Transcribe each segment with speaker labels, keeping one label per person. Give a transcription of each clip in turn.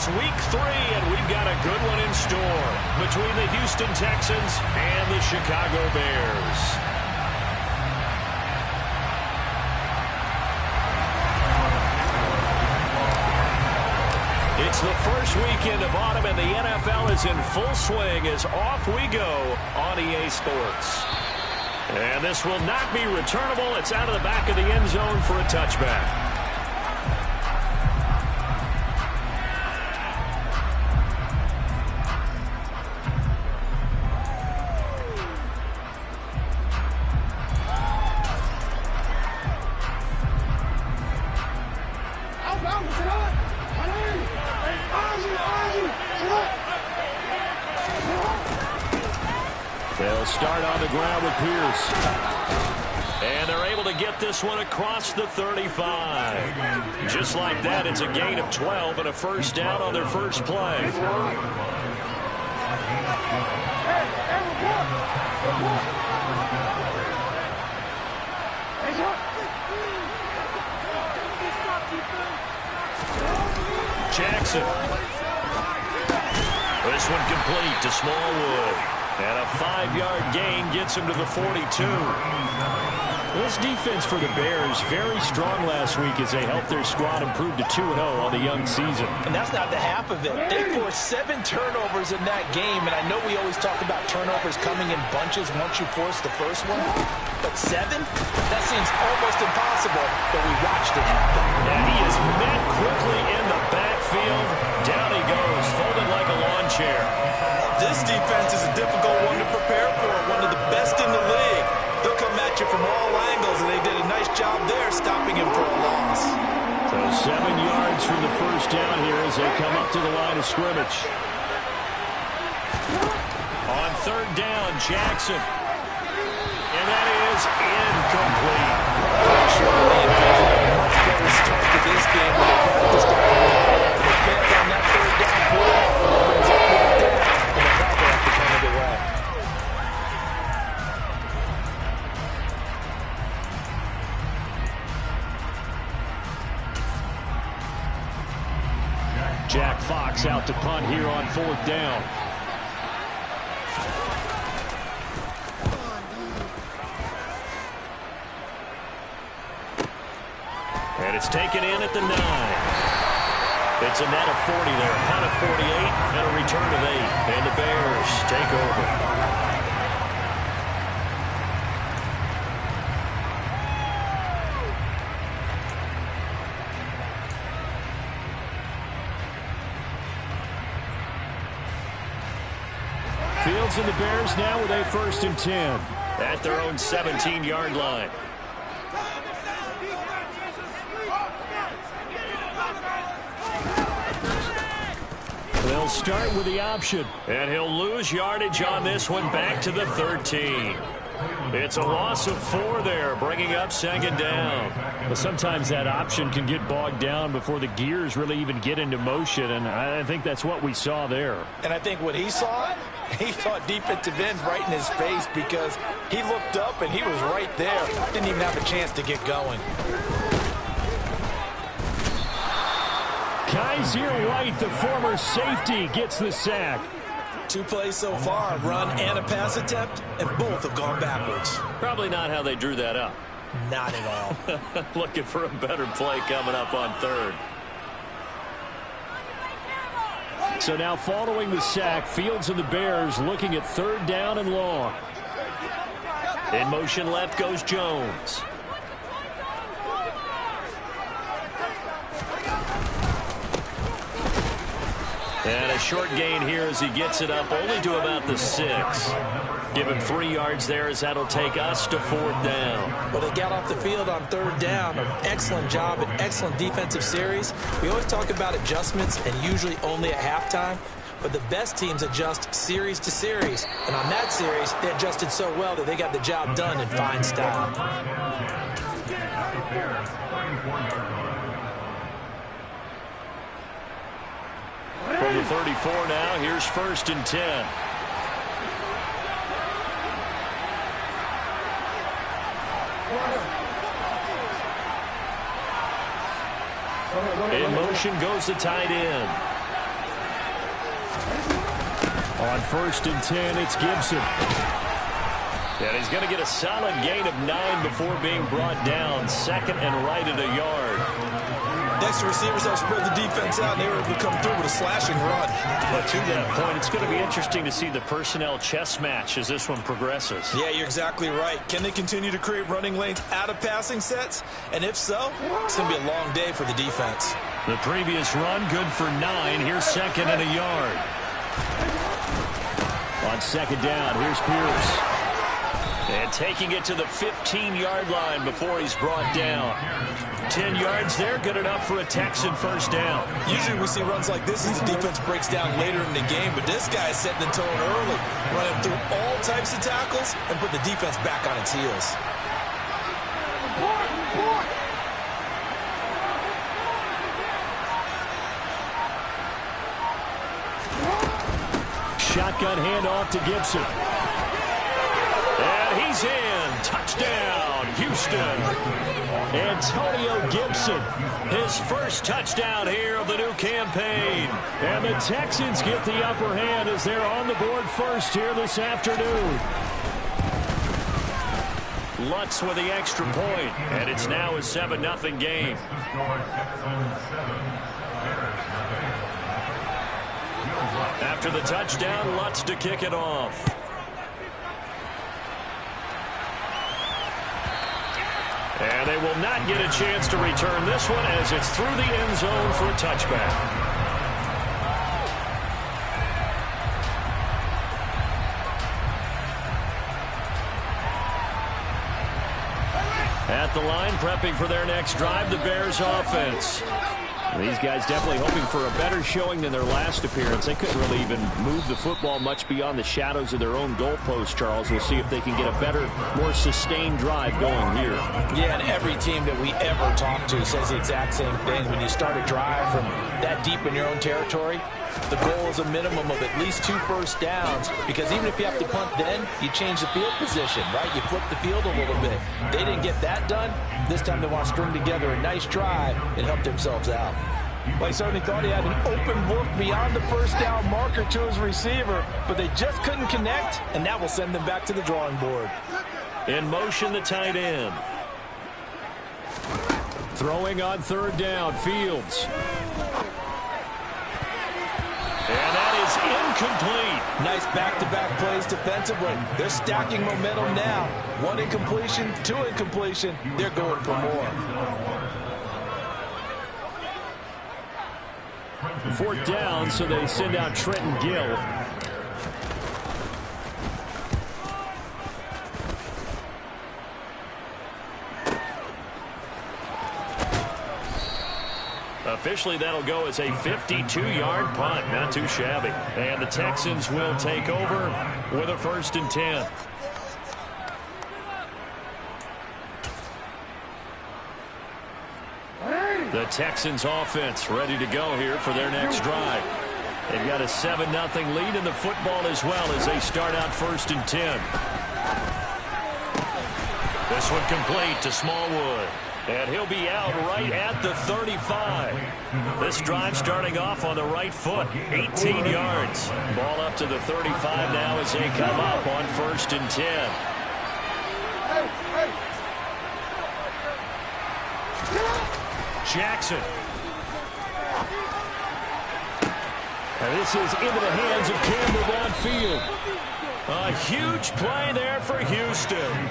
Speaker 1: It's week 3, and we've got a good one in store between the Houston Texans and the Chicago Bears. It's the first weekend of autumn, and the NFL is in full swing as off we go on EA Sports. And this will not be returnable. It's out of the back of the end zone for a touchback.
Speaker 2: They'll start on the ground with Pierce.
Speaker 1: And they're able to get this one across the 35. Just like that, it's a gain of 12 and a first down on their first play. Jackson. This one complete to Smallwood. And a 5-yard gain gets him to the 42.
Speaker 2: This defense for the Bears, very strong last week as they helped their squad improve to 2-0 on the young season.
Speaker 3: And that's not the half of it. They forced 7 turnovers in that game, and I know we always talk about turnovers coming in bunches once you force the first one. But 7? That seems almost impossible, but we watched it happen.
Speaker 1: And he is met quickly in the backfield. Down he goes, folded like a lawn chair.
Speaker 3: This defense is a difficult one to prepare for, one of the best in the league. They'll come at you from all angles, and they did a nice job there stopping him for a loss.
Speaker 2: So 7 yards from the first down here as they come up to the line of scrimmage.
Speaker 1: On third down, Jackson. And that is incomplete.
Speaker 3: Surely envisioned a much better start to this game when they practiced it. They failed on that third down play. Brings up fourth down, and they'll probably have to come either way.
Speaker 2: Jack Fox out to punt here on fourth down.
Speaker 1: And it's taken in at the 9. It's a net of 40 there, punt of 48, and a return of 8. And the Bears take over.
Speaker 2: Fields and the Bears now with a 1st and 10.
Speaker 1: At their own 17-yard line.
Speaker 2: They'll start with the option.
Speaker 1: And he'll lose yardage on this one, back to the 13. It's a loss of 4 there, bringing up 2nd down.
Speaker 2: Well, sometimes that option can get bogged down before the gears really even get into motion, and I think that's what we saw there.
Speaker 3: And I think what he saw defensive end right in his face because he looked up and he was right there. Didn't even have a chance to get going.
Speaker 2: Kaiser White, the former safety, gets the sack.
Speaker 3: 2 plays so far, a run and a pass attempt, and both have gone backwards.
Speaker 1: Probably not how they drew that up.
Speaker 3: Not at all.
Speaker 1: Looking for a better play coming up on 3rd.
Speaker 2: So now following the sack, Fields and the Bears looking at 3rd down and long.
Speaker 1: In motion left goes Jones. And a short gain here as he gets it up only to about the 6. Give him 3 yards there as that'll take us to 4th down.
Speaker 3: Well, they got off the field on 3rd down. An excellent job, an excellent defensive series. We always talk about adjustments and usually only at halftime. But the best teams adjust series to series. And on that series, they adjusted so well that they got the job done in fine style.
Speaker 1: From the 34 now, here's 1st and 10. In motion goes the tight end.
Speaker 2: On 1st and 10, it's Gibson.
Speaker 1: And he's going to get a solid gain of 9 before being brought down. 2nd and right at a yard.
Speaker 3: Next, receivers have spread the defense out, and they were able to come through with a slashing run.
Speaker 1: But to that point, it's going to be interesting to see the personnel chess match as this one progresses.
Speaker 3: Yeah, you're exactly right. Can they continue to create running lanes out of passing sets? And if so, it's going to be a long day for the defense.
Speaker 1: The previous run, good for 9. Here's 2nd and a yard.
Speaker 2: On 2nd down, here's Pierce.
Speaker 1: And taking it to the 15-yard line before he's brought down. 10 yards there, good enough for a Texan first down.
Speaker 3: Usually we see runs like this as the defense breaks down later in the game, but this guy is setting the tone early, running through all types of tackles and put the defense back on its heels.
Speaker 2: Shotgun handoff to Gibson.
Speaker 1: And he's in. Touchdown, Houston.
Speaker 2: Antonio Gibson.
Speaker 1: His first touchdown here of the new campaign.
Speaker 2: And the Texans get the upper hand as they're on the board first here this afternoon.
Speaker 1: Lutz with the extra point, and it's now a 7-0 game. After the touchdown, Lutz to kick it off. And they will not get a chance to return this one as it's through the end zone for a touchback. At the line, prepping for their next drive, the Bears offense.
Speaker 2: These guys definitely hoping for a better showing than their last appearance. They couldn't really even move the football much beyond the shadows of their own goalpost, Charles. We'll see if they can get a better, more sustained drive going here.
Speaker 3: Yeah, and every team that we ever talk to says the exact same thing. When you start a drive from that deep in your own territory, the goal is a minimum of at least 2 first downs, because even if you have to punt then, you change the field position, right? You flip the field a little bit. They didn't get that done. This time they want to string together a nice drive and help themselves out. Well, he certainly thought he had an open look beyond the first down marker to his receiver, but they just couldn't connect, and that will send them back to the drawing board.
Speaker 1: In motion, the tight end.
Speaker 2: Throwing on 3rd down, Fields.
Speaker 1: And that is incomplete.
Speaker 3: Nice back-to-back plays defensively. They're stacking momentum now. 1 incompletion, 2 incompletion. They're going for more.
Speaker 2: 4th down, so they send out Trenton Gill.
Speaker 1: Officially, that'll go as a 52-yard punt. Not too shabby. And the Texans will take over with a 1st and 10. The Texans offense ready to go here for their next drive. They've got a 7-0 lead in the football as well as they start out 1st and 10. This one complete to Smallwood. And he'll be out right at the 35. This drive starting off on the right foot. 18 yards. Ball up to the 35 now as they come up on 1st and 10. Jackson.
Speaker 2: And this is into the hands of Campbell downfield.
Speaker 1: A huge play there for Houston.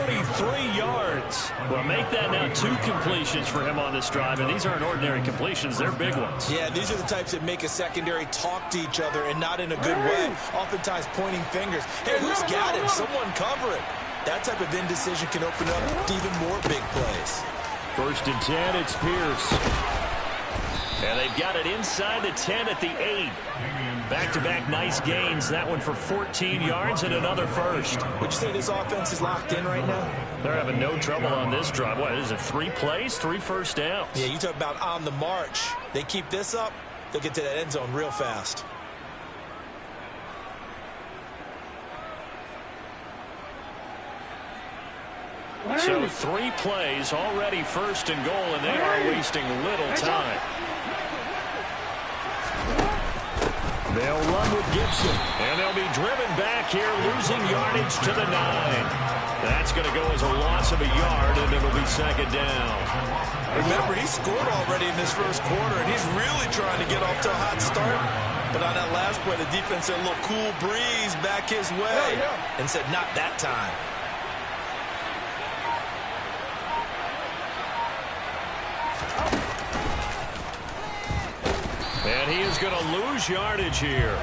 Speaker 1: 43 yards. Well, make that now 2 completions for him on this drive, and these aren't ordinary completions. They're big ones.
Speaker 3: Yeah, these are the types that make a secondary talk to each other and not in a good way. Oftentimes pointing fingers. Hey, who's got him? Someone cover it. That type of indecision can open up to even more big plays.
Speaker 2: 1st and 10, it's Pierce.
Speaker 1: And they've got it inside the 10 at the 8. Back-to-back nice gains. That one for 14 yards and another first.
Speaker 3: Would you say this offense is locked in right now?
Speaker 1: They're having no trouble on this drive. What is it, 3 plays, 3 first downs?
Speaker 3: Yeah, you talk about on the march. They keep this up, they'll get to that end zone real fast.
Speaker 1: So 3 plays, already 1st and goal, and they are wasting little time. They'll run with Gibson, and they'll be driven back here, losing yardage to the 9. That's going to go as a loss of a yard, and it'll be second down.
Speaker 3: Remember, he scored already in this first quarter, and he's really trying to get off to a hot start. But on that last play, the defense had a little cool breeze back his way and said, not that time.
Speaker 1: And he is going to lose yardage here.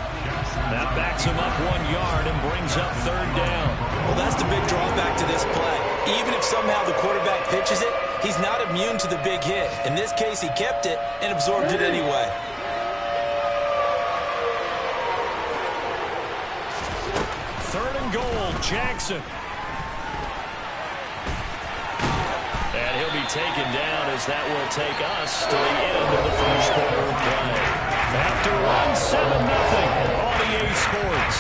Speaker 1: That backs him up 1 yard and brings up third down.
Speaker 3: Well, that's the big drawback to this play. Even if somehow the quarterback pitches it, he's not immune to the big hit. In this case, he kept it and absorbed it anyway.
Speaker 1: Third and goal, Jackson. And he'll be taken down as that will take us to the end of the first quarter of play. After one, 7-0 on EA Sports.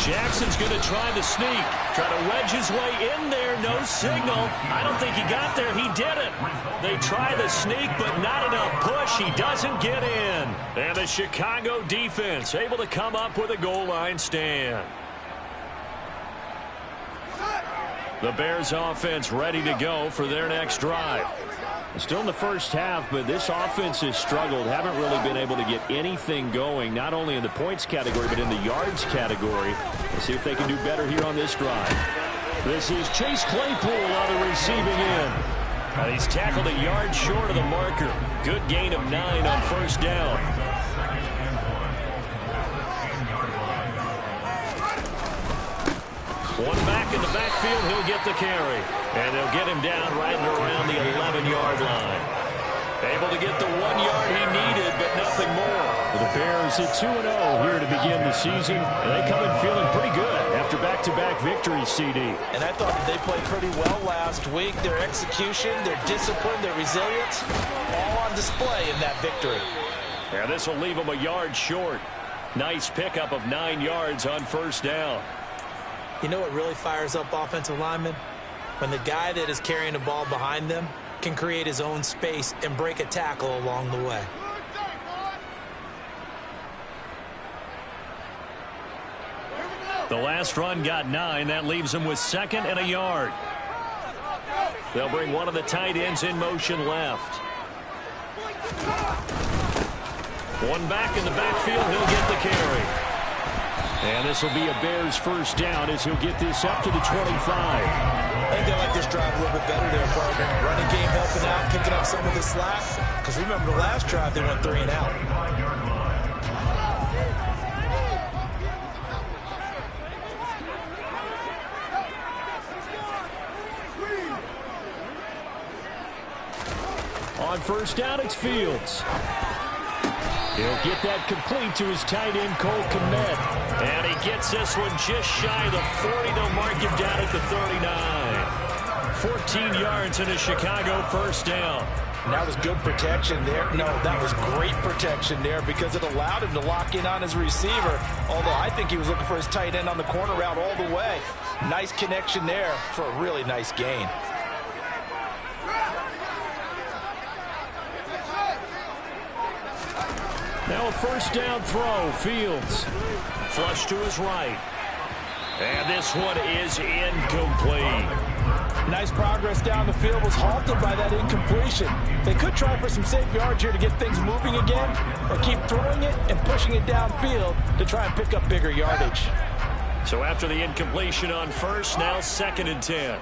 Speaker 1: Jackson's going to try the sneak. Try to wedge his way in there. No signal. I don't think he got there. He didn't. They try the sneak, but not enough push. He doesn't get in. And the Chicago defense able to come up with a goal line stand. The Bears offense ready to go for their next drive. Still in the first half, but this offense has struggled. Haven't really been able to get anything going, not only in the points category, but in the yards category. Let's see if they can do better here on this drive. This is Chase Claypool on the receiving end. And he's tackled a yard short of the marker. Good gain of 9 on first down. One back in the backfield, he'll get the carry. And they'll get him down right around the 11-yard line. Able to get the 1 yard he needed, but nothing more. The Bears at 2-0 here to begin the season. And they come in feeling pretty good after back-to-back victories, CD.
Speaker 3: And I thought they played pretty well last week. Their execution, their discipline, their resilience, all on display in that victory.
Speaker 1: And this will leave them a yard short. Nice pickup of 9 yards on first down.
Speaker 3: You know what really fires up offensive linemen? When the guy that is carrying the ball behind them can create his own space and break a tackle along the way.
Speaker 1: The last run got 9. That leaves them with 2nd and a yard. They'll bring one of the tight ends in motion left. One back in the backfield. He'll get the carry. And this will be a Bears first down as he'll get this up to the 25.
Speaker 3: I think they like this drive a little bit better there, partner. Running game helping out, picking up some of the slack. Because remember the last drive, they went 3 and out.
Speaker 1: On first down, it's Fields. He'll get that complete to his tight end, Cole Kmet. And he gets this one just shy of the 40. They'll mark him down at the 39. 14 yards in a Chicago first down.
Speaker 3: And that was good protection there. No, that was great protection there because it allowed him to lock in on his receiver. Although I think he was looking for his tight end on the corner route all the way. Nice connection there for a really nice gain.
Speaker 1: Now a first down throw. Fields. Flush to his right. And this one is incomplete.
Speaker 3: Nice progress down the field, was halted by that incompletion. They could try for some safe yards here to get things moving again, or keep throwing it and pushing it downfield to try and pick up bigger yardage.
Speaker 1: So after the incompletion on first, now 2nd and 10.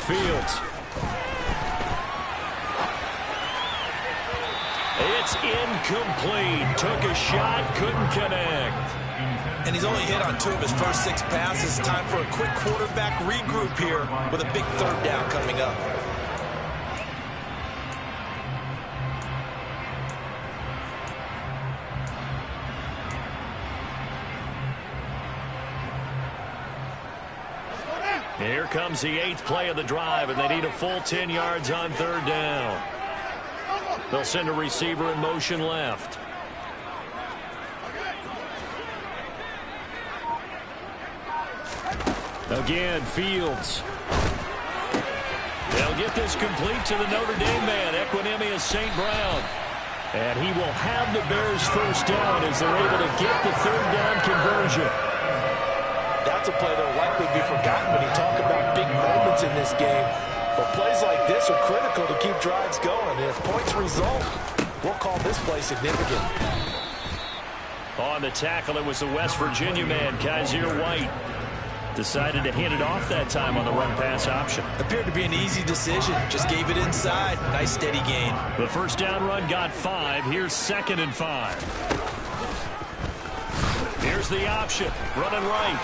Speaker 1: Fields. It's incomplete. Took a shot, couldn't connect.
Speaker 3: And he's only hit on 2 of his first 6 passes. Time for a quick quarterback regroup here with a big third down coming up.
Speaker 1: Here comes the 8th play of the drive, and they need a full 10 yards on 3rd down. They'll send a receiver in motion left. Again, Fields. They'll get this complete to the Notre Dame man, Equanimeous St. Brown. And he will have the Bears first down as they're able to get the 3rd down conversion.
Speaker 3: That's a play that will likely be forgotten when you talk about big moments in this game. But plays like this are critical to keep drives going. And if points result, we'll call this play significant.
Speaker 1: On the tackle, it was the West Virginia man, Kaiser White. Decided to hand it off that time on the run-pass option.
Speaker 3: Appeared to be an easy decision. Just gave it inside. Nice steady gain.
Speaker 1: The first down run got 5. Here's 2nd and 5. Here's the option. Running right.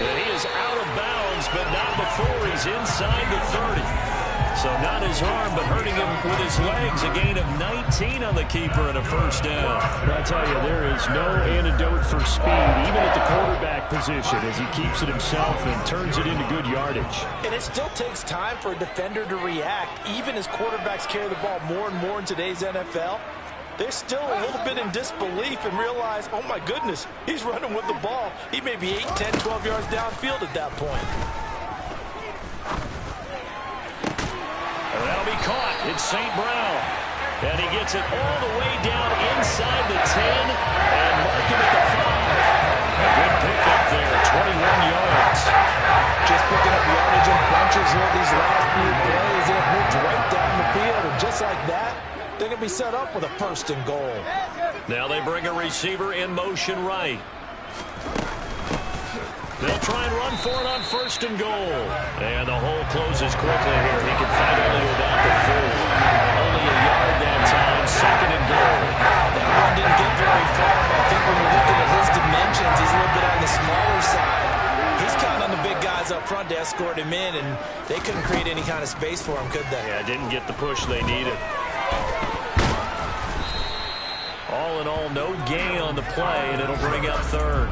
Speaker 1: And he is out of bounds, but not before he's inside the 30. So not his arm, but hurting him with his legs. A gain of 19 on the keeper and a first down.
Speaker 2: I tell you, there is no antidote for speed, even at the quarterback position, as he keeps it himself and turns it into good yardage.
Speaker 3: And it still takes time for a defender to react. Even as quarterbacks carry the ball more and more in today's NFL, they're still a little bit in disbelief and realize, oh my goodness, he's running with the ball. He may be 8, 10, 12 yards downfield at that point.
Speaker 1: That'll be caught. It's St. Brown. And he gets it all the way down inside the 10 and mark him at the 5. A good pickup there, 21 yards.
Speaker 3: Just picking up yardage in bunches here these last few plays. They've moved right down the field, and just like that, they're going to be set up with a 1st and goal.
Speaker 1: Now they bring a receiver in motion right. They'll try and run for it on 1st and goal. And the hole closes quickly here. He can fight only without the 4. Only a yard that time, 2nd and goal.
Speaker 3: That one didn't get very far. I think when you're looking at his dimensions, he's a little bit on the smaller side. He's counting on the big guys up front to escort him in, and they couldn't create any kind of space for him, could they?
Speaker 1: Yeah, didn't get the push they needed. All in all, no gain on the play, and it'll bring up 3rd.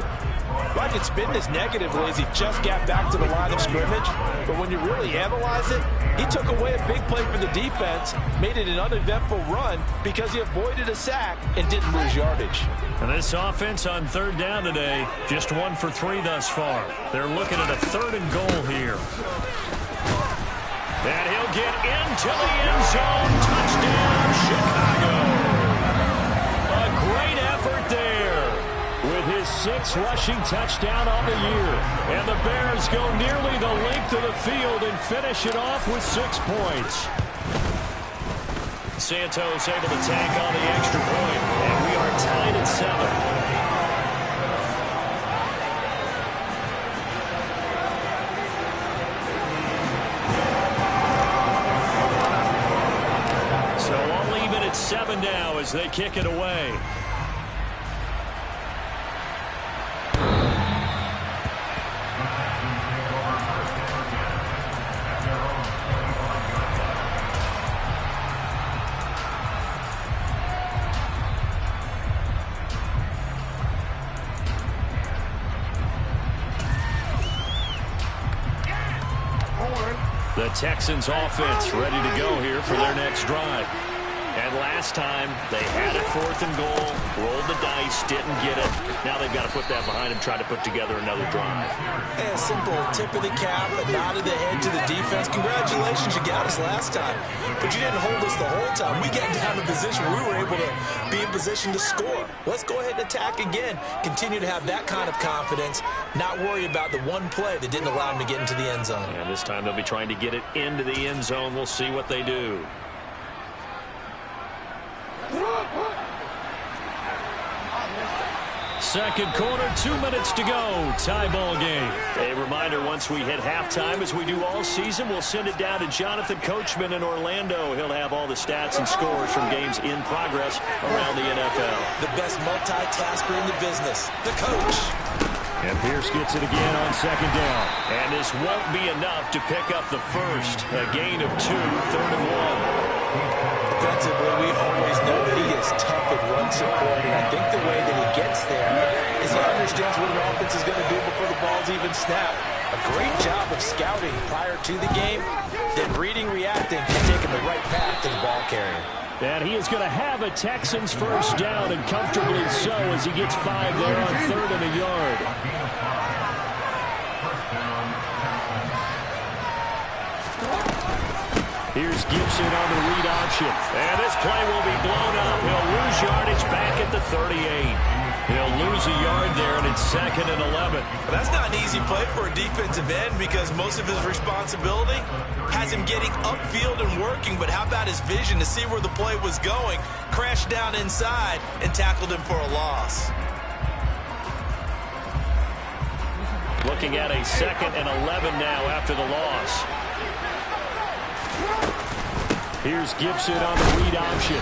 Speaker 3: I can spin this negatively as he just got back to the line of scrimmage. But when you really analyze it, he took away a big play for the defense, made it an uneventful run because he avoided a sack and didn't lose yardage.
Speaker 1: And this offense on 3rd down today, just 1 for 3 thus far. They're looking at a 3rd and goal here. And he'll get into the end zone. Touchdown, Chicago. A great effort there, with his 6th rushing touchdown on the year. And the Bears go nearly the length of the field and finish it off with 6 points. Santos able to tack on the extra point, and we are tied at 7. So all even at 7 now as they kick it away. The Texans offense ready to go here for their next drive. And last time, they had it 4th and goal, rolled the dice, didn't get it. Now they've got to put that behind them, try to put together another drive.
Speaker 3: A simple tip of the cap, a nod of the head to the defense. Congratulations, you got us last time. But you didn't hold us the whole time. We got down to a position where we were able to be in position to score. Let's go ahead and attack again. Continue to have that kind of confidence, not worry about the one play that didn't allow them to get into the end zone.
Speaker 1: And this time they'll be trying to get it into the end zone. We'll see what they do. Second quarter, 2 minutes to go. Tie ball game. A reminder, once we hit halftime, as we do all season, we'll send it down to Jonathan Coachman in Orlando. He'll have all the stats and scores from games in progress around the NFL.
Speaker 3: The best multitasker in the business, the coach.
Speaker 2: And Pierce gets it again on 2nd down.
Speaker 1: And this won't be enough to pick up the first. A gain of 2, 3rd and 1.
Speaker 3: Defensively, we always know that he is tough at run support, and I think the way that he gets there is he understands what an offense is going to do before before the ball's even snapped. A great job of scouting prior to the game, then reading, reacting, and taking the right path to the ball carrier.
Speaker 2: And he is going to have a Texans first down, and comfortably so, as he gets 5 there on 3rd and a yard. Here's Gibson on the read option.
Speaker 1: And this play will be blown up. He'll lose yardage back at the 38. He'll lose a yard there, and it's 2nd and 11.
Speaker 3: That's not an easy play for a defensive end because most of his responsibility has him getting upfield and working. But how about his vision to see where the play was going, crashed down inside, and tackled him for a loss?
Speaker 1: Looking at a 2nd and 11 now after the loss.
Speaker 2: Here's Gibson on the read option.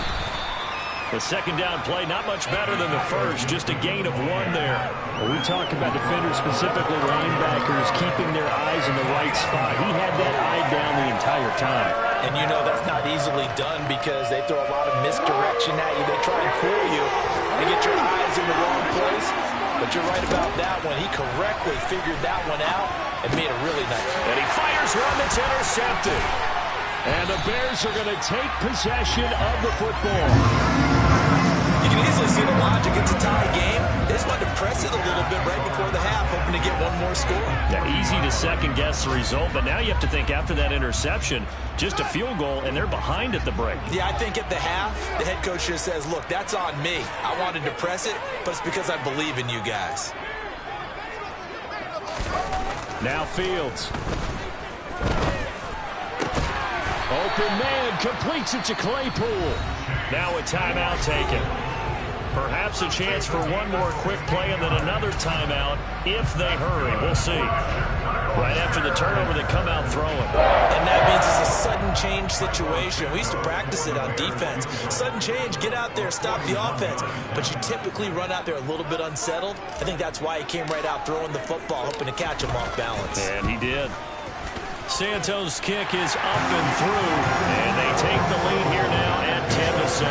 Speaker 2: The second down play, not much better than the first, just a gain of 1 there. Well, we talk about defenders, specifically linebackers, keeping their eyes in the right spot. He had that eye down the entire time.
Speaker 3: And you know that's not easily done because they throw a lot of misdirection at you. They try and fool you and get your eyes in the wrong place. But you're right about that one. He correctly figured that one out and made a really nice.
Speaker 1: And he fires one that's intercepted.
Speaker 2: And the Bears are going to take possession of the football.
Speaker 3: You can easily see the logic. It's a tie game. They just wanted to press it a little bit right before the half, hoping to get one more score.
Speaker 1: Yeah, easy to second-guess the result, but now you have to think after that interception, just a field goal, and they're behind at the break.
Speaker 3: Yeah, I think at the half, the head coach just says, look, that's on me. I wanted to press it, but it's because I believe in you guys.
Speaker 2: Now Fields. Open man, completes it to Claypool.
Speaker 1: Now a timeout taken. Perhaps a chance for one more quick play and then another timeout if they hurry. We'll see. Right after the turnover, they come out throwing.
Speaker 3: And that means it's a sudden change situation. We used to practice it on defense. Sudden change, get out there, stop the offense. But you typically run out there a little bit unsettled. I think that's why he came right out throwing the football, hoping to catch him off balance.
Speaker 1: And he did. Santos' kick is up and through, and they take the lead here now at 10-7.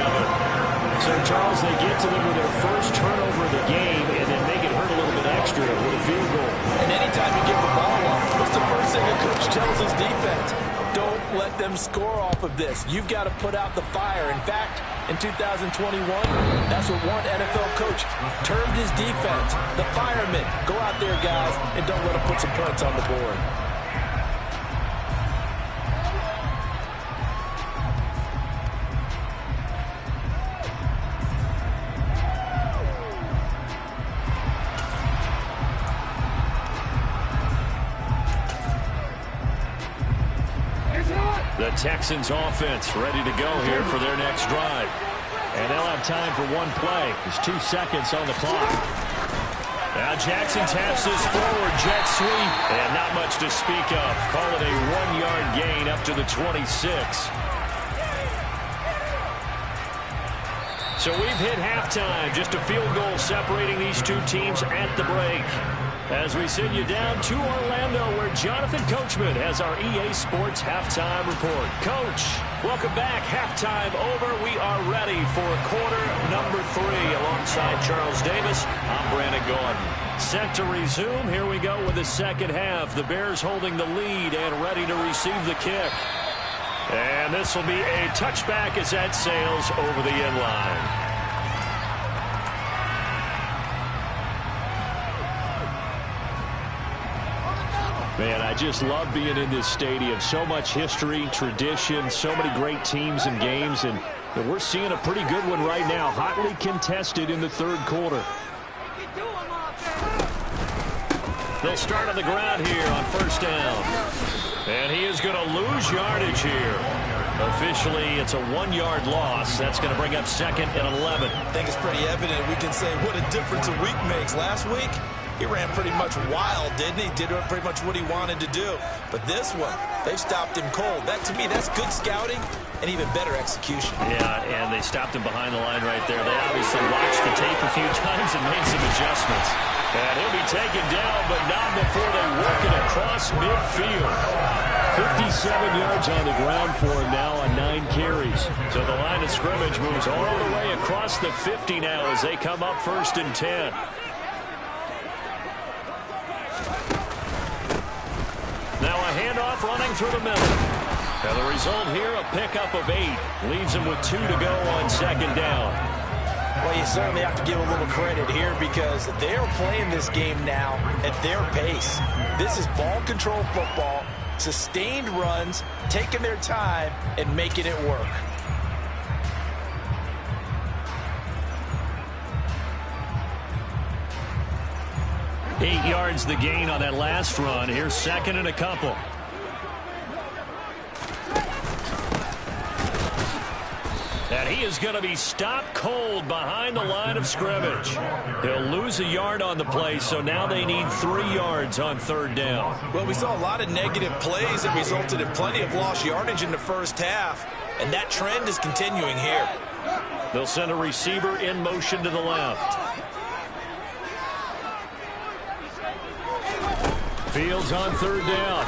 Speaker 2: So, Charles, they get to them with their first turnover of the game and then make it hurt a little bit extra with a field goal.
Speaker 3: And anytime you give the ball up, what's the first thing a coach tells his defense? Don't let them score off of this. You've got to put out the fire. In fact, in 2021, that's what one NFL coach termed his defense. The firemen. Go out there, guys, and don't let them put some points on the board.
Speaker 1: The Texans offense ready to go here for their next drive.
Speaker 2: And they'll have time for one play. There's 2 seconds on the clock.
Speaker 1: Now Jackson taps this forward jet sweep. And not much to speak of. Call it a 1-yard gain up to the 26. So we've hit halftime. Just a field goal separating these two teams at the break. As we send you down to Orlando, where Jonathan Coachman has our EA Sports Halftime Report. Coach, welcome back. Halftime over. We are ready for quarter number 3. Alongside Charles Davis, I'm Brandon Gordon. Set to resume. Here we go with the second half. The Bears holding the lead and ready to receive the kick. And this will be a touchback as that sails over the end line.
Speaker 2: Man, I just love being in this stadium. So much history, tradition, so many great teams and games, and we're seeing a pretty good one right now, hotly contested in the third quarter.
Speaker 1: They'll start on the ground here on first down. And he is going to lose yardage here. Officially, it's a 1-yard loss. That's going to bring up 2nd and 11.
Speaker 3: I think it's pretty evident. We can say what a difference a week makes. Last week, he ran pretty much wild, didn't he? Did pretty much what he wanted to do. But this one, they've stopped him cold. That, to me, that's good scouting and even better execution.
Speaker 1: Yeah, and they stopped him behind the line right there. They obviously watched the tape a few times and made some adjustments. And he'll be taken down, but not before they work it across midfield.
Speaker 2: 57 yards on the ground for him now on 9 carries.
Speaker 1: So the line of scrimmage moves all the way across the 50 now as they come up 1st and 10. handoff running through the middle. And the result here, a pickup of 8. Leaves them with 2 to go on second down.
Speaker 3: Well, you certainly have to give a little credit here because they're playing this game now at their pace. This is ball control football, sustained runs, taking their time, and making it work.
Speaker 1: Eight yards the gain on that last run. Here's second and a couple. And he is going to be stopped cold behind the line of scrimmage. He'll lose a yard on the play, so now they need 3 yards on third down.
Speaker 3: Well, we saw a lot of negative plays that resulted in plenty of lost yardage in the first half, and that trend is continuing here.
Speaker 1: They'll send a receiver in motion to the left. Fields on third down.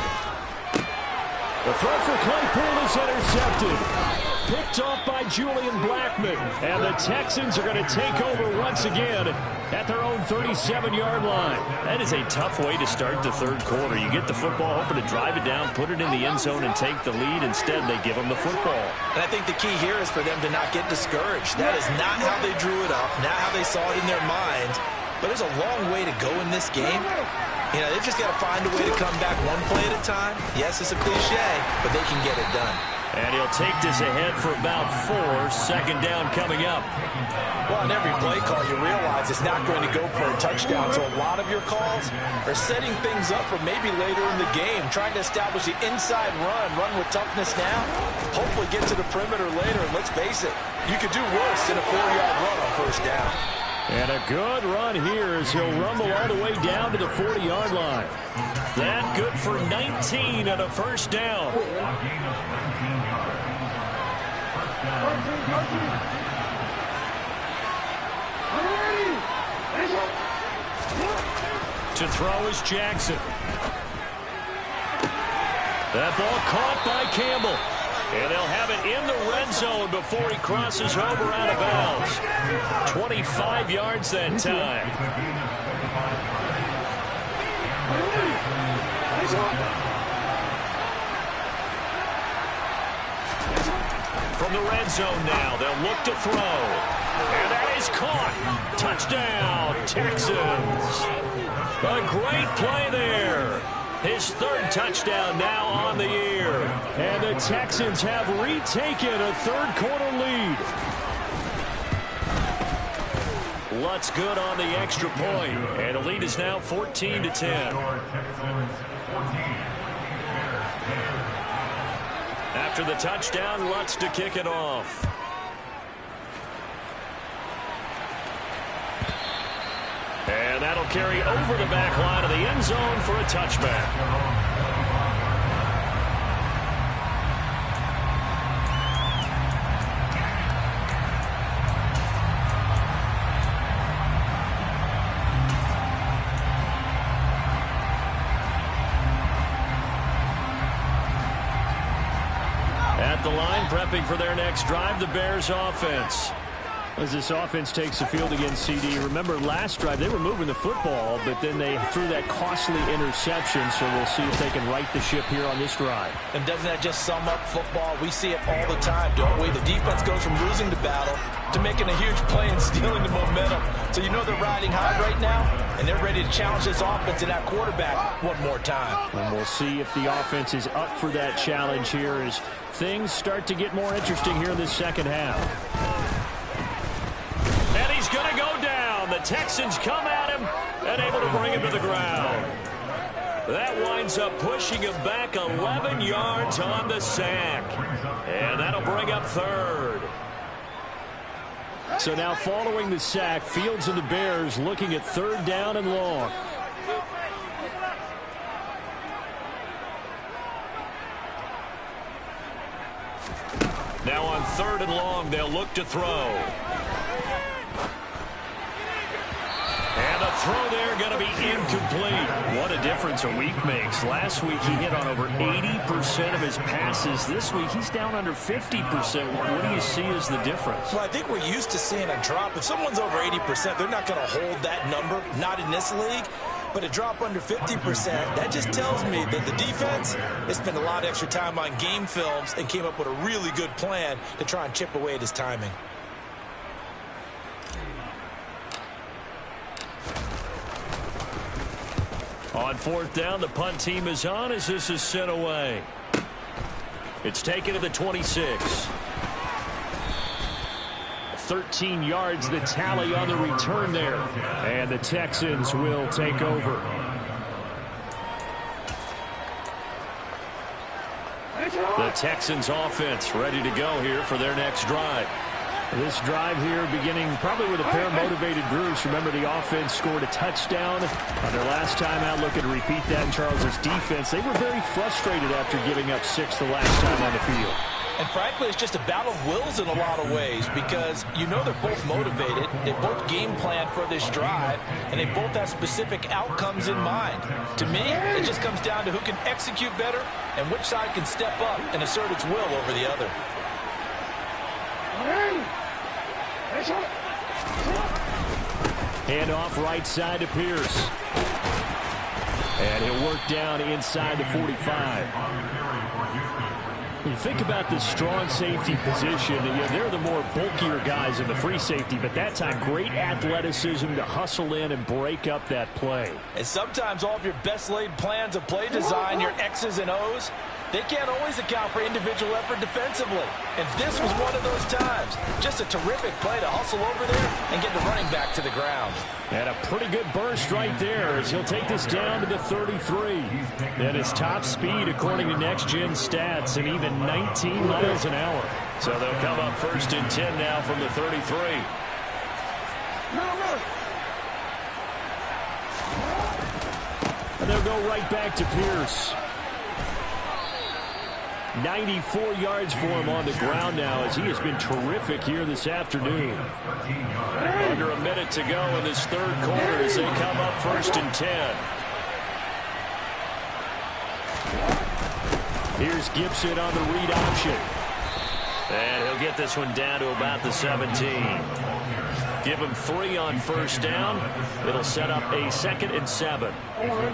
Speaker 1: The throw for Claypool is intercepted. Picked off by Julian Blackmon. And the Texans are going to take over once again at their own 37-yard line. That is a tough way to start the third quarter. You get the football, hoping to drive it down, put it in the end zone, and take the lead. Instead, they give them the football.
Speaker 3: And I think the key here is for them to not get discouraged. That is not how they drew it up, not how they saw it in their minds. But there's a long way to go in this game. You know, they've just got to find a way to come back one play at a time. Yes, it's a cliche, but they can get it done.
Speaker 1: And he'll take this ahead for about 4. Second down coming up.
Speaker 3: Well, in every play call, you realize it's not going to go for a touchdown. So a lot of your calls are setting things up for maybe later in the game, trying to establish the inside run with toughness now, hopefully get to the perimeter later. And let's face it, you could do worse than a 4-yard run on first down.
Speaker 1: And a good run here as he'll rumble all the way down to the 40-yard line. That good for 19 and a first down. To throw is Jackson. That ball caught by Campbell. And they'll have it in the red zone before he crosses over out of bounds. 25 yards that time. From the red zone now, they'll look to throw. And that is caught. Touchdown, Texans. A great play there. His third touchdown now on the year. And the Texans have retaken a third-quarter lead. Lutz good on the extra point. And the lead is now 14-10. After the touchdown, Lutz to kick it off. And that'll carry over the back line of the end zone for a touchback. At the line, prepping for their next drive, the Bears offense. As this offense takes the field against CD, remember last drive they were moving the football, but then they threw that costly interception, so we'll see if they can right the ship here on this drive.
Speaker 3: And doesn't that just sum up football? We see it all the time, don't we? The defense goes from losing the battle to making a huge play and stealing the momentum. So you know they're riding high right now, and they're ready to challenge this offense and that quarterback one more time.
Speaker 1: And we'll see if the offense is up for that challenge here as things start to get more interesting here in this second half. And he's going to go down. The Texans come at him and able to bring him to the ground. That winds up pushing him back 11 yards on the sack. And that'll bring up third. So now following the sack, Fields and the Bears looking at third down and long. Now on third and long, they'll look to throw. And a throw there going to be incomplete. What a difference a week makes. Last week he hit on over 80% of his passes. This week he's down under 50%. What do you see as the difference?
Speaker 3: Well, I think we're used to seeing a drop. If someone's over 80%, they're not going to hold that number, not in this league. But a drop under 50%, that just tells me that the defense has spent a lot of extra time on game films and came up with a really good plan to try and chip away at his timing.
Speaker 1: On fourth down, the punt team is on as this is sent away. It's taken to the 26. 13 yards the tally on the return there. And the Texans will take over. The Texans offense ready to go here for their next drive. This drive here beginning probably with a pair of motivated groups. Remember, the offense scored a touchdown on their last time out. Looking to repeat that in Charles's defense. They were very frustrated after giving up 6 the last time on the field.
Speaker 3: And frankly, it's just a battle of wills in a lot of ways because you know they're both motivated. They both game plan for this drive, and they both have specific outcomes in mind. To me, it just comes down to who can execute better and which side can step up and assert its will over the other.
Speaker 1: Hand off right side to Pierce. And he'll work down inside the 45. You think about the strong safety position, they're the more bulkier guys in the free safety, but that time great athleticism to hustle in and break up that play.
Speaker 3: And sometimes all of your best laid plans of play design, your X's and O's, they can't always account for individual effort defensively. And this was one of those times. Just a terrific play to hustle over there and get the running back to the ground.
Speaker 1: And a pretty good burst right there as he'll take this down to the 33. And his top speed, according to Next Gen Stats, and even 19 miles an hour. So they'll come up 1st and 10 now from the 33. And they'll go right back to Pierce. 94 yards for him on the ground now as he has been terrific here this afternoon. Under a minute to go in this third quarter as they come up 1st and 10. Here's Gibson on the read option. And he'll get this one down to about the 17. Give him 3 on 1st down. It'll set up a 2nd and 7.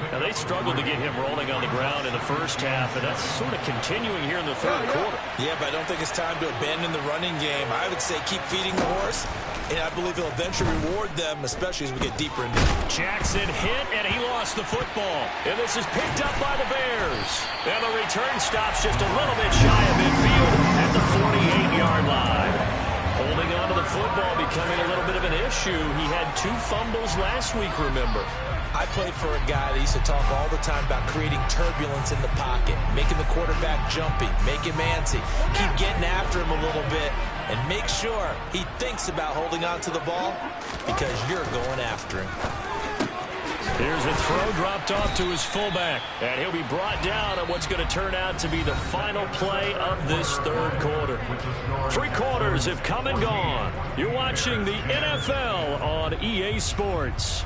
Speaker 1: Now, they struggled to get him rolling on the ground in the first half, and that's sort of continuing here in the third quarter.
Speaker 3: Yeah, but I don't think it's time to abandon the running game. I would say keep feeding the horse, and I believe he'll eventually reward them, especially as we get deeper into it.
Speaker 1: Jackson hit, and he lost the football. And this is picked up by the Bears. And the return stops just a little bit shy of midfield at the 48-yard line. Holding on to the football becoming a little bit of an issue. He had 2 fumbles last week, remember.
Speaker 3: I played for a guy that used to talk all the time about creating turbulence in the pocket, making the quarterback jumpy, make him antsy, keep getting after him a little bit, and make sure he thinks about holding on to the ball because you're going after him.
Speaker 1: Here's a throw dropped off to his fullback, and he'll be brought down on what's going to turn out to be the final play of this third quarter. 3 quarters have come and gone. You're watching the NFL on EA Sports.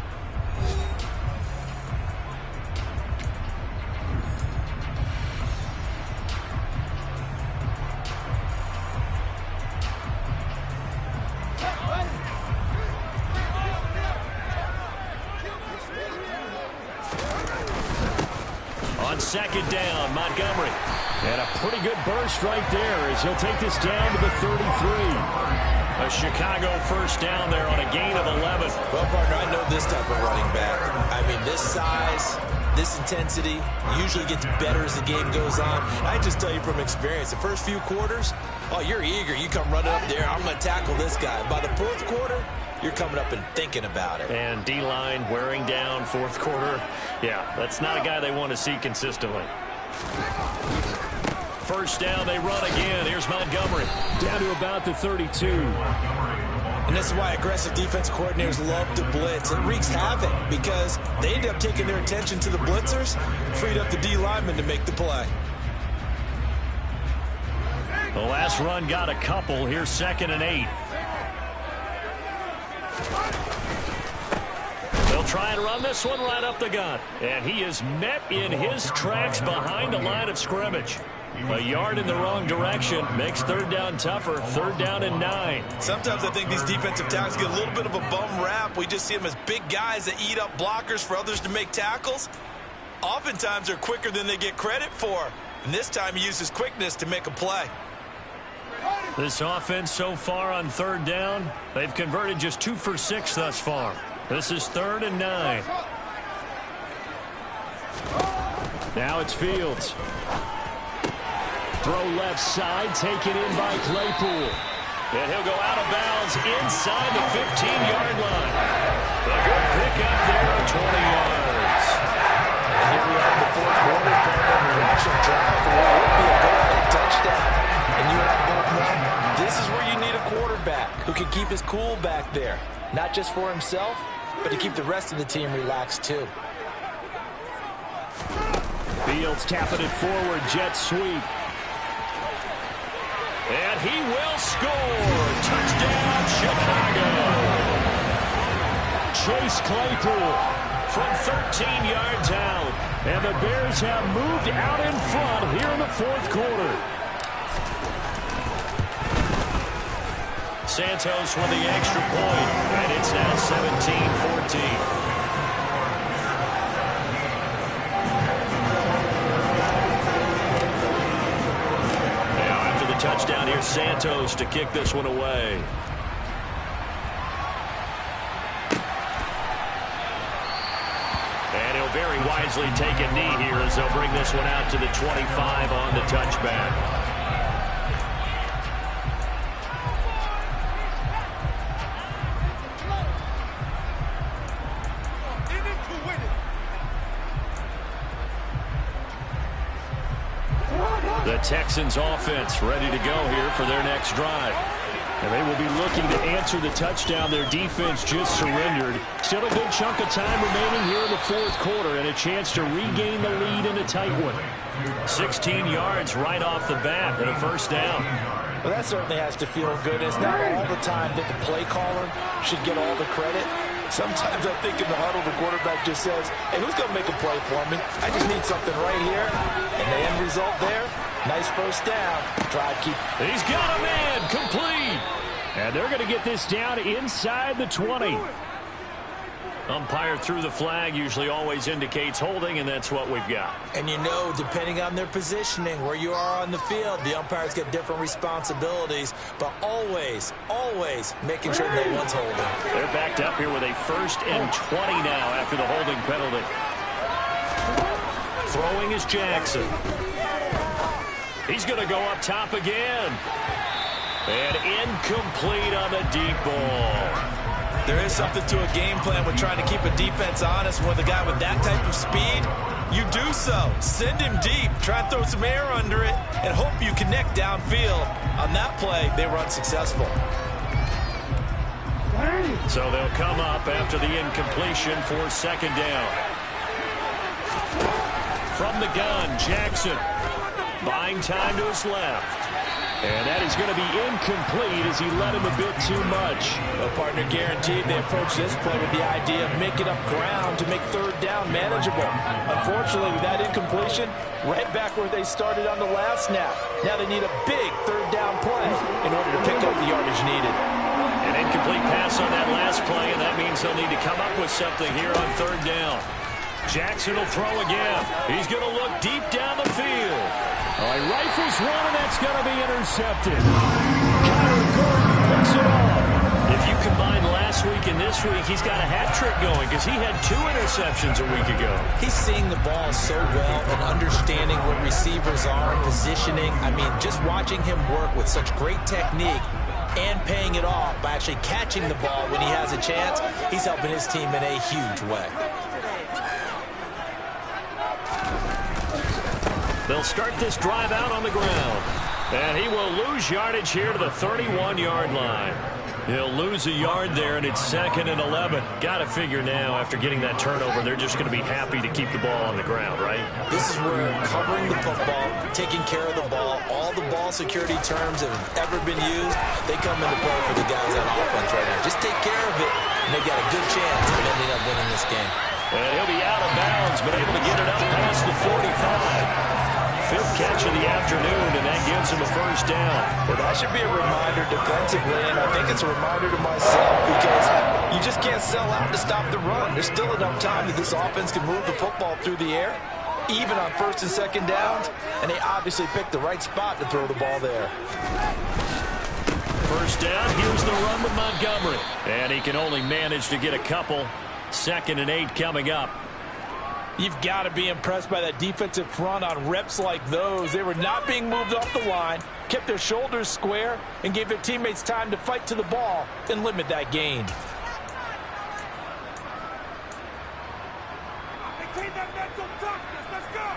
Speaker 1: On 2nd down, Montgomery. And a pretty good burst right there as he'll take this down to the 33. A Chicago 1st down there on a gain of 11.
Speaker 3: Well, partner, I know this type of running back. I mean, this size, this intensity usually gets better as the game goes on. I just tell you from experience, the first few quarters, oh, you're eager. You come running up there. I'm going to tackle this guy. By the 4th quarter, you're coming up and thinking about it.
Speaker 1: And D-line wearing down 4th quarter. Yeah, that's not a guy they want to see consistently. 1st down, they run again. Here's Montgomery. Down to about the 32.
Speaker 3: And this is why aggressive defense coordinators love to blitz. It wreaks havoc because they end up taking their attention to the blitzers, freed up the D lineman to make the play.
Speaker 1: The last run got a couple. Here's 2nd and 8. They'll try and run this one right up the gut. And he is met in his tracks behind the line of scrimmage. A yard in the wrong direction makes third down tougher. Third down and 9.
Speaker 3: Sometimes I think these defensive tackles get a little bit of a bum rap. We just see them as big guys that eat up blockers for others to make tackles. Oftentimes they're quicker than they get credit for. And this time he uses quickness to make a play.
Speaker 1: This offense so far on third down, they've converted just 2 for 6 thus far. This is third and 9. Now it's Fields. Throw left side, taken in by Claypool. And he'll go out of bounds inside the 15-yard line. A good pickup there of 20 yards.
Speaker 3: And here we are in the fourth quarter, and rushing drive for what would be a go-ahead touchdown. And you and I both know this is where you need a quarterback who can keep his cool back there. Not just for himself, but to keep the rest of the team relaxed too.
Speaker 1: Fields tapping it forward, jet sweep. And he will score. Touchdown, Chicago. Chase Claypool from 13 yards out. And the Bears have moved out in front here in the fourth quarter. Santos with the extra point. And it's now 17-14. Touchdown here, Santos to kick this one away. And he'll very wisely take a knee here as they'll bring this one out to the 25 on the touchback. The Texans offense ready to go here for their next drive. And they will be looking to answer the touchdown their defense just surrendered. Still a good chunk of time remaining here in the fourth quarter and a chance to regain the lead in a tight one. 16 yards right off the bat and a first down.
Speaker 3: Well, that certainly has to feel good. It's not all the time that the play caller should get all the credit. Sometimes I think in the huddle, the quarterback just says, hey, who's going to make a play for me? I just need something right here. And the end result there, nice first down. Drive keep.
Speaker 1: He's got a man complete. And they're going to get this down inside the 20. Umpire threw the flag, usually always indicates holding, and that's what we've got.
Speaker 3: And you know, depending on their positioning, where you are on the field, the umpires get different responsibilities, but always, always making sure no one's holding.
Speaker 1: They're backed up here with a 1st and 20 now after the holding penalty. Throwing is Jackson. He's going to go up top again. And incomplete on the deep ball.
Speaker 3: There is something to a game plan with trying to keep a defense honest. With a guy with that type of speed, you do so. Send him deep. Try and throw some air under it and hope you connect downfield. On that play, they were unsuccessful.
Speaker 1: So they'll come up after the incompletion for 2nd down. From the gun, Jackson. Buying time to his left. And that is going to be incomplete as he led him a bit too much.
Speaker 3: Well, partner, guaranteed they approach this play with the idea of making up ground to make 3rd down manageable. Unfortunately, with that incompletion, right back where they started on the last snap. Now they need a big 3rd down play in order to pick up the yardage needed.
Speaker 1: An incomplete pass on that last play, and that means they'll need to come up with something here on 3rd down. Jackson will throw again. He's going to look deep down the field. He rifles one, and that's going to be intercepted. Kyler Gordon picks it off. If you combine last week and this week, he's got a hat trick going because he had 2 interceptions a week ago.
Speaker 3: He's seeing the ball so well and understanding what receivers are, positioning. I mean, just watching him work with such great technique and paying it off by actually catching the ball when he has a chance, he's helping his team in a huge way.
Speaker 1: They'll start this drive out on the ground. And he will lose yardage here to the 31-yard line. He'll lose a yard there, and it's 2nd and 11. Got to figure now, after getting that turnover, they're just going to be happy to keep the ball on the ground, right?
Speaker 3: This is where covering the football, taking care of the ball, all the ball security terms that have ever been used, they come into play for the guys on offense right now. Just take care of it, and they've got a good chance of ending up winning this game.
Speaker 1: And he'll be out of bounds, but able to get it up past the 45. fifth catch of the afternoon, and that gives him a first down.
Speaker 3: Well, that should be a reminder defensively, and I think it's a reminder to myself because you just can't sell out to stop the run. There's still enough time that this offense can move the football through the air, even on first and second downs, and they obviously picked the right spot to throw the ball there.
Speaker 1: First down, here's the run with Montgomery. And he can only manage to get a couple. 2nd and 8 coming up.
Speaker 3: You've got to be impressed by that defensive front on reps like those. They were not being moved off the line, kept their shoulders square, and gave their teammates time to fight to the ball and limit that gain.
Speaker 4: Maintain that mental toughness. Let's go.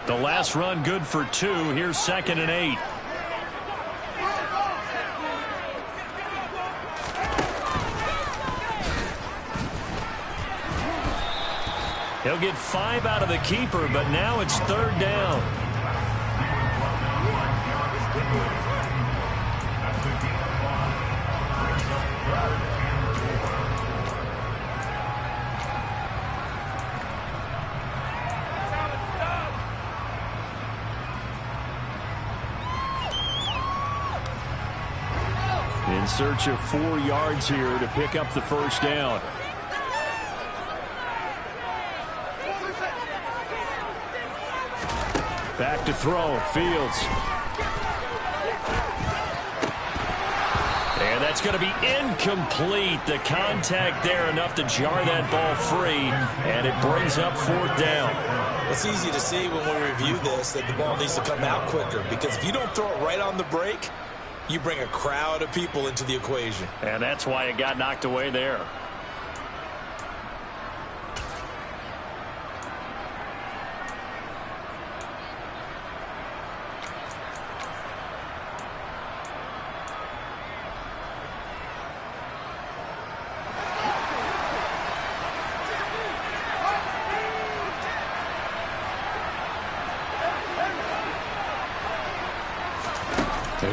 Speaker 1: The last run good for 2. Here's 2nd and 8. He'll get 5 out of the keeper, but now it's 3rd down. In search of 4 yards here to pick up the first down. Back to throw, Fields. And that's going to be incomplete. The contact there enough to jar that ball free, and it brings up 4th down.
Speaker 3: It's easy to see when we review this that the ball needs to come out quicker, because if you don't throw it right on the break, you bring a crowd of people into the equation.
Speaker 1: And that's why it got knocked away there.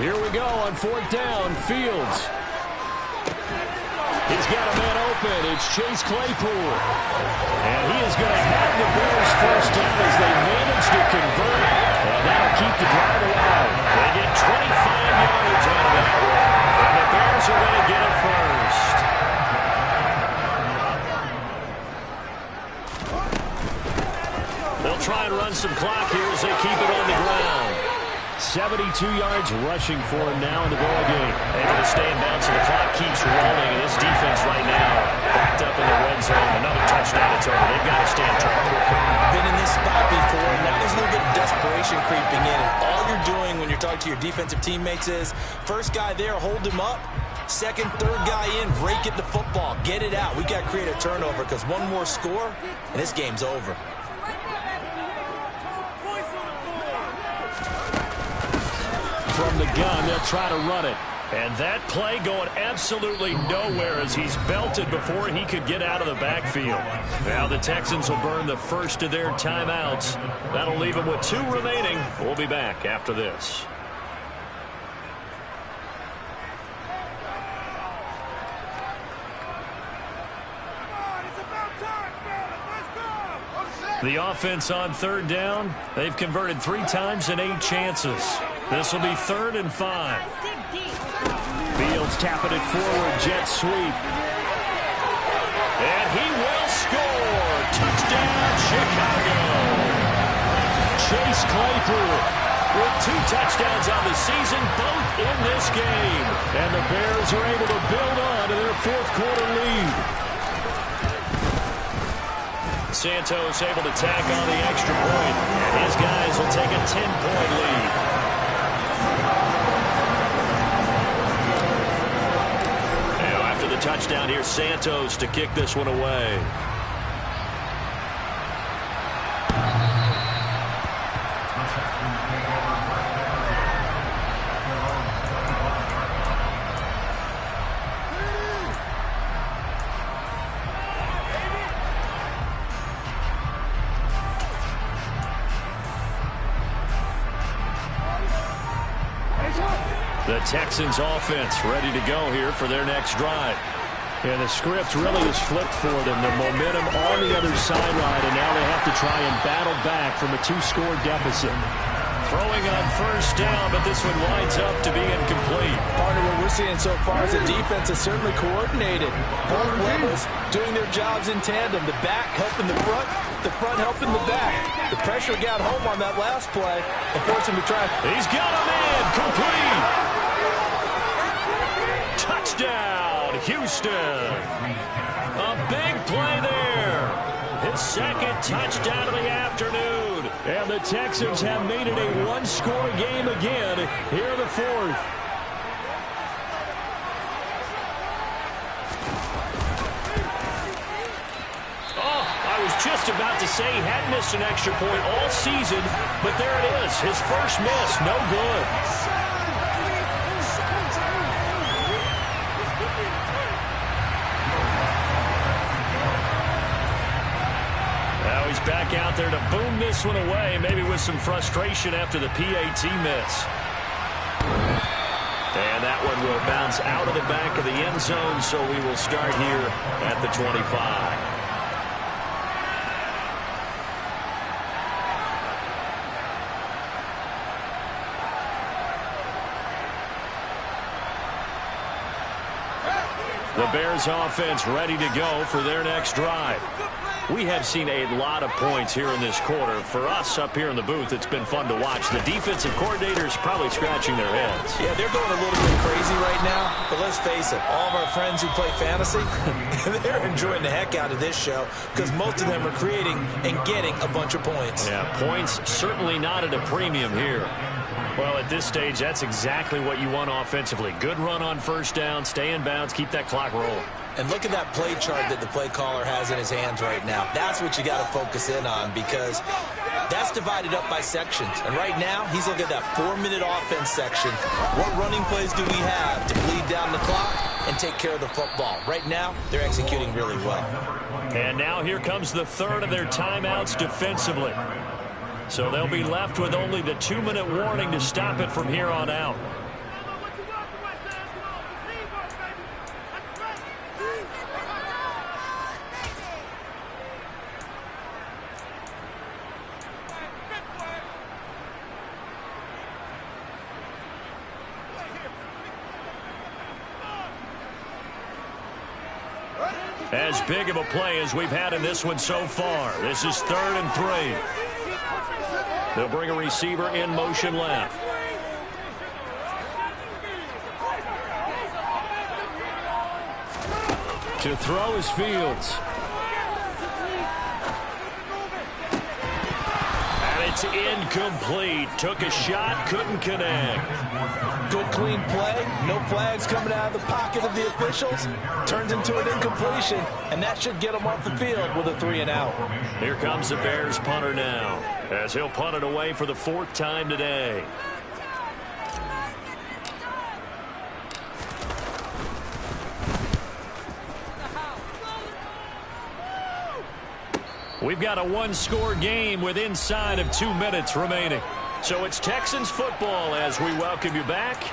Speaker 1: Here we go on 4th down. Fields. He's got a man open. It's Chase Claypool. And he is going to have the Bears first down as they manage to convert. And that'll keep the drive alive. They get 25 yards out of that one. And the Bears are going to get it first. They'll try and run some clock here as they keep it on the ground. 72 yards rushing for him now in the ball game. Able to stay in bounds, and the clock keeps rolling. And this defense right now backed up in the red zone. Another touchdown, it's over. They've got to stand tall quickly.
Speaker 3: Been in this spot before. Now there's a little bit of desperation creeping in. And all you're doing when you're talking to your defensive teammates is, first guy there, hold him up. Second, third guy in, break at the football. Get it out. We've got to create a turnover because one more score, and this game's over.
Speaker 1: From the gun, they'll try to run it. And that play going absolutely nowhere as he's belted before he could get out of the backfield. Now the Texans will burn the first of their timeouts. That'll leave them with 2 remaining. We'll be back after this. The offense on 3rd down, they've converted 3 times in 8 chances. This will be 3rd and 5. Fields tapping it forward, jet sweep. And he will score. Touchdown, Chicago. Chase Claypool with 2 touchdowns on the season, both in this game. And the Bears are able to build on to their 4th quarter lead. Santos able to tack on the extra point, and his guys will take a 10-point lead. Now after the touchdown, here's Santos to kick this one away. The Texans offense ready to go here for their next drive.
Speaker 2: And the script really is flipped for them. The momentum on the other sideline, and now they have to try and battle back from a 2-score deficit.
Speaker 1: Throwing on first down, but this one winds up to be incomplete.
Speaker 3: Partner, what we're seeing so far is the defense is certainly coordinated. Both levels doing their jobs in tandem. The back helping the front helping the back. The pressure got home on that last play. Unfortunately,
Speaker 1: He's got a man complete. Touchdown, Houston. A big play there. His second touchdown of the afternoon.
Speaker 2: And the Texans have made it a 1-score game again here in the fourth.
Speaker 1: Oh, I was just about to say he hadn't missed an extra point all season, but there it is. His first miss, no good. Now he's back out there to boom this one away, maybe with some frustration after the PAT miss. And that one will bounce out of the back of the end zone, so we will start here at the 25. The Bears offense ready to go for their next drive. We have seen a lot of points here in this quarter. For us up here in the booth, it's been fun to watch. The defensive coordinators probably scratching their heads.
Speaker 3: Yeah, they're going a little bit crazy right now. But let's face it, all of our friends who play fantasy, they're enjoying the heck out of this show because most of them are creating and getting a bunch of points.
Speaker 1: Yeah, points certainly not at a premium here. Well, at this stage, that's exactly what you want offensively. Good run on first down, stay in bounds, keep that clock rolling.
Speaker 3: And look at that play chart that the play caller has in his hands right now. That's what you got to focus in on because that's divided up by sections. And right now, he's looking at that 4-minute offense section. What running plays do we have to bleed down the clock and take care of the football? Right now, they're executing really well.
Speaker 1: And now here comes the third of their timeouts defensively. So they'll be left with only the 2-minute warning to stop it from here on out. As big of a play as we've had in this one so far. This is 3rd and 3. They'll bring a receiver in motion left.
Speaker 2: To throw is Fields.
Speaker 1: And it's incomplete. Took a shot, couldn't connect.
Speaker 3: Good clean play. No flags coming out of the pocket of the officials. Turns into an incompletion, and that should get them off the field with a 3-and-out.
Speaker 1: Here comes the Bears punter now, as he'll punt it away for the 4th time today. We've got a 1-score game with inside of 2 minutes remaining. So it's Texans football as we welcome you back.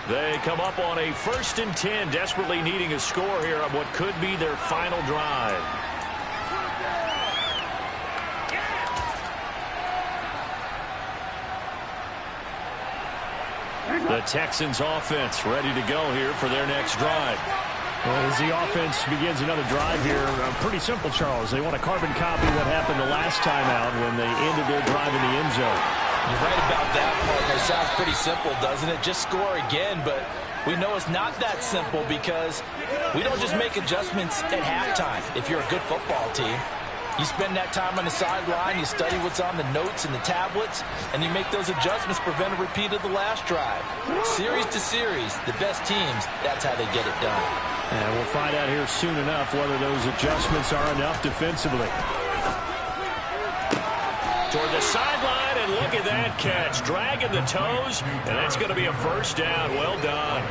Speaker 1: They come up on a 1st and 10, desperately needing a score here on what could be their final drive. The Texans offense ready to go here for their next drive.
Speaker 2: As the offense begins another drive here, pretty simple, Charles. They want to carbon copy what happened the last time out when they ended their drive in the end zone.
Speaker 3: You're right about that, partner. It sounds pretty simple, doesn't it? Just score again, but we know it's not that simple because we don't just make adjustments at halftime if you're a good football team. You spend that time on the sideline, you study what's on the notes and the tablets, and you make those adjustments to prevent a repeat of the last drive. Series to series, the best teams, that's how they get it done.
Speaker 2: And we'll find out here soon enough whether those adjustments are enough defensively.
Speaker 1: Toward the sideline, and look at that catch. Dragging the toes, and that's going to be a first down. Well done.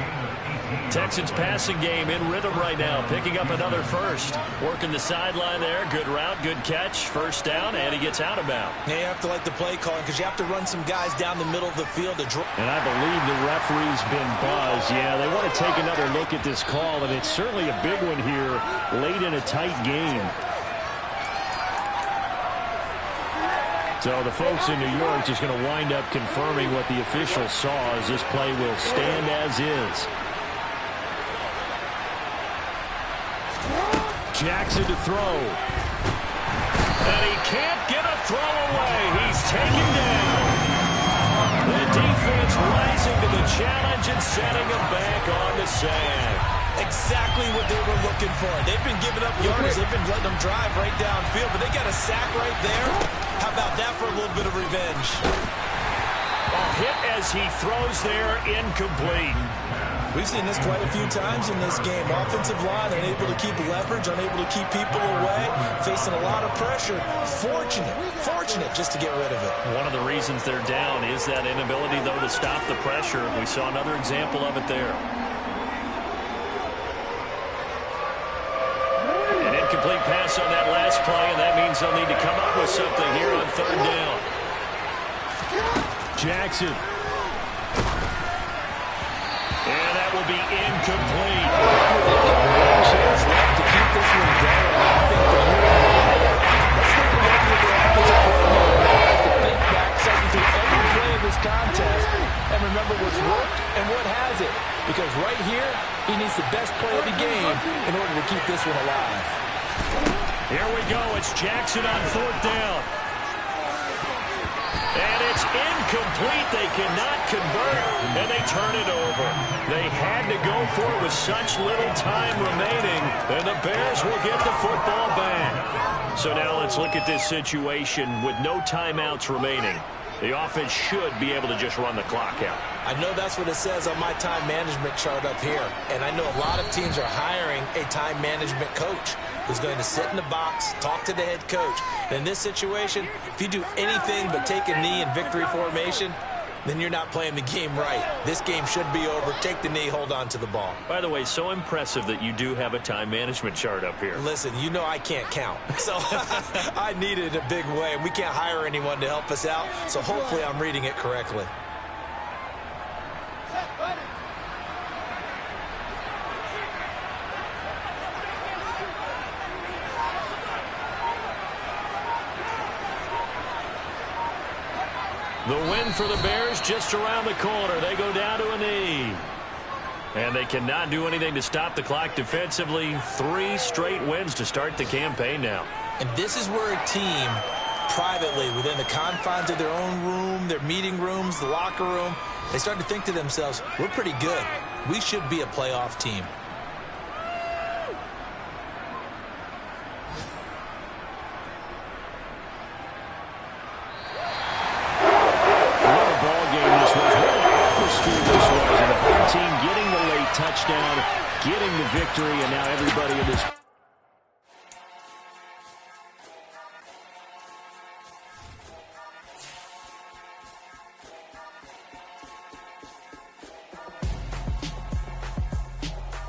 Speaker 1: Texans passing game in rhythm right now, picking up another first. Working the sideline there. Good route, good catch. First down, and he gets out of bounds.
Speaker 3: Yeah, you have to like the play calling because you have to run some guys down the middle of the field to draw.
Speaker 2: And I believe the referee's been buzzed. Yeah, they want to take another look at this call, and it's certainly a big one here late in a tight game. So the folks in New York just going to wind up confirming what the official saw as this play will stand as is. Jackson to throw.
Speaker 1: And he can't get a throw away. He's taken down. The defense rising to the challenge and setting him back on the sand.
Speaker 3: Exactly what they were looking for. They've been giving up yards. They've been letting them drive right downfield, but they got a sack right there. How about that for a little bit of revenge?
Speaker 1: A hit as he throws there, incomplete.
Speaker 3: We've seen this quite a few times in this game. Offensive line unable to keep leverage, unable to keep people away, facing a lot of pressure. Fortunate just to get rid of it.
Speaker 1: One of the reasons they're down is that inability, though, to stop the pressure. We saw another example of it there. An incomplete pass on that last play, and that means they'll need to come up with something here on third down.
Speaker 2: Jackson.
Speaker 1: And that will be incomplete.
Speaker 3: Chance left to keep this one going. I think the let's think about what the offensive coordinator has to think back, second through every play of this contest, and remember what's worked and what hasn't. Because right here, he needs the best play of the game in order to keep this one alive.
Speaker 1: Here we go. It's Jackson on fourth down. And it's incomplete. They cannot convert, and they turn it over. They had to go for it with such little time remaining, and the Bears will get the football back. So now let's look at this situation with no timeouts remaining. The offense should be able to just run the clock out.
Speaker 3: I know that's what it says on my time management chart up here. And I know a lot of teams are hiring a time management coach who's going to sit in the box, talk to the head coach. And in this situation, if you do anything but take a knee in victory formation, then you're not playing the game right. This game should be over. Take the knee, hold on to the ball.
Speaker 1: By the way, so impressive that you do have a time management chart up here.
Speaker 3: Listen, you know I can't count. So I need it in a big way. We can't hire anyone to help us out, so hopefully I'm reading it correctly.
Speaker 1: The win for the Bears just around the corner. They go down to a knee. And they cannot do anything to stop the clock defensively. 3 straight wins to start the campaign now.
Speaker 3: And this is where a team, privately, within the confines of their own room, their meeting rooms, the locker room, they start to think to themselves, we're pretty good. We should be a playoff team.
Speaker 2: Team getting the late touchdown, getting the victory, and now everybody in this